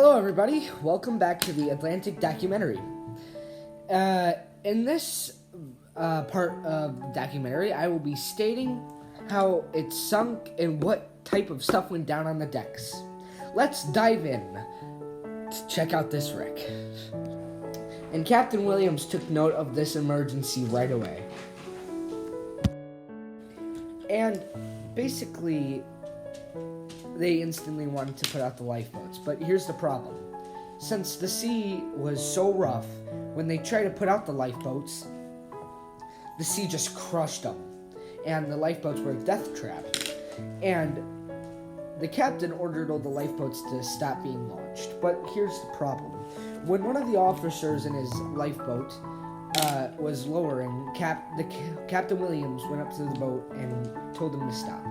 Hello, everybody. Welcome back to the Atlantic documentary. In this part of the documentary, I will be stating how it sunk and what type of stuff went down on the decks. Let's dive in to check out this wreck. And Captain Williams took note of this emergency right away. And basically, they instantly wanted to put out the lifeboats. But here's the problem. Since the sea was so rough, when they tried to put out the lifeboats, the sea just crushed them. And the lifeboats were a death trap. And the captain ordered all the lifeboats to stop being launched. But here's the problem. When one of the officers in his lifeboat was lowering, Captain Williams went up to the boat and told him to stop.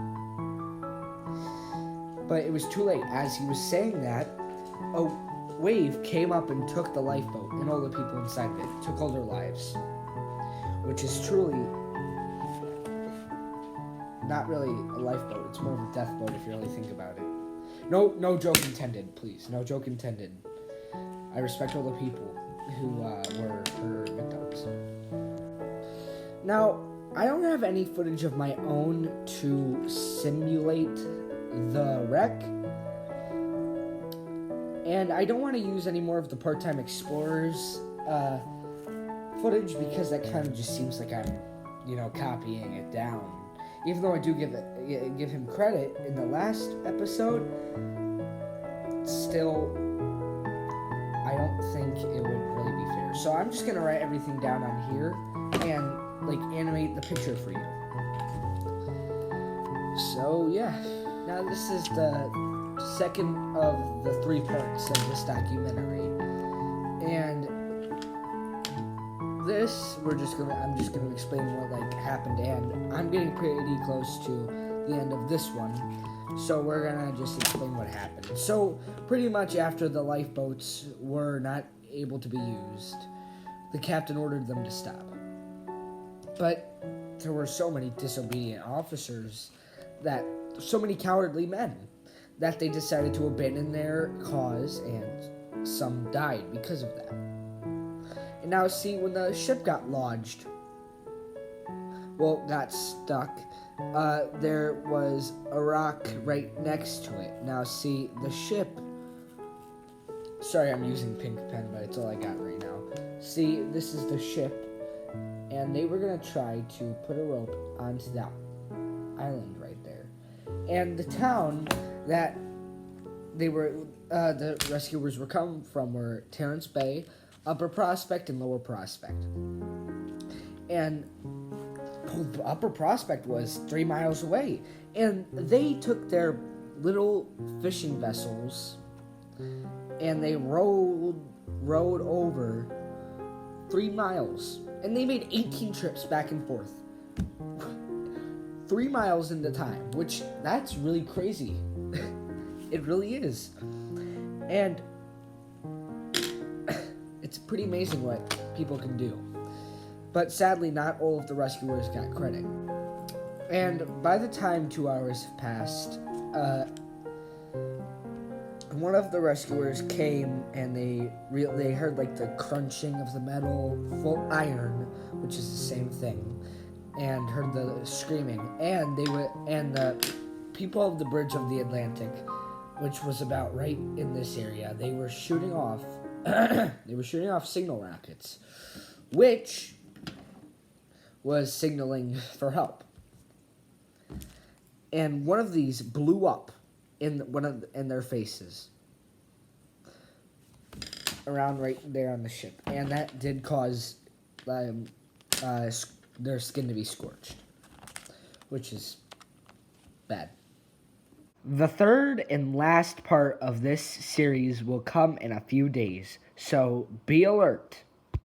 But it was too late. As he was saying that, a wave came up and took the lifeboat and all the people inside of it, took all their lives. Which is truly not really a lifeboat. It's more of a death boat if you really think about it. No joke intended, please. No joke intended. I respect all the people who were her victims. Now, I don't have any footage of my own to simulate the wreck, and I don't want to use any more of the Part-Time Explorers footage because that kind of just seems like I'm, copying it down. Even though I do give him credit in the last episode, still, I don't think it would really be fair. So I'm just gonna write everything down on here and animate the picture for you. So yeah. Now this is the second of the 3 parts of this documentary, and this I'm just gonna explain what happened, and I'm getting pretty close to the end of this one, so we're gonna just explain what happened. So pretty much after the lifeboats were not able to be used, the captain ordered them to stop, but there were so many disobedient officers so many cowardly men that they decided to abandon their cause, and some died because of that. And now see, when the ship got stuck, there was a rock right next to it. Now see, the ship, sorry I'm using pink pen, but it's all I got right now. See, this is the ship, and they were going to try to put a rope onto that island right there. And the town that the rescuers were coming from were Terrence Bay, Upper Prospect, and Lower Prospect. And Upper Prospect was 3 miles away. And they took their little fishing vessels and they rowed over 3 miles. And they made 18 trips back and forth. 3 miles in the time, which that's really crazy. It really is. And it's pretty amazing what people can do. But sadly, not all of the rescuers got credit. And by the time 2 hours have passed, one of the rescuers came and they heard the crunching of the metal, full iron, which is the same thing, and heard the screaming, and the people of the bridge of the Atlantic, which was about right in this area, they were shooting off signal rockets, which was signaling for help. And one of these blew up in their faces, around right there on the ship, and that did cause their skin to be scorched, which is bad. The third and last part of this series will come in a few days, so be alert.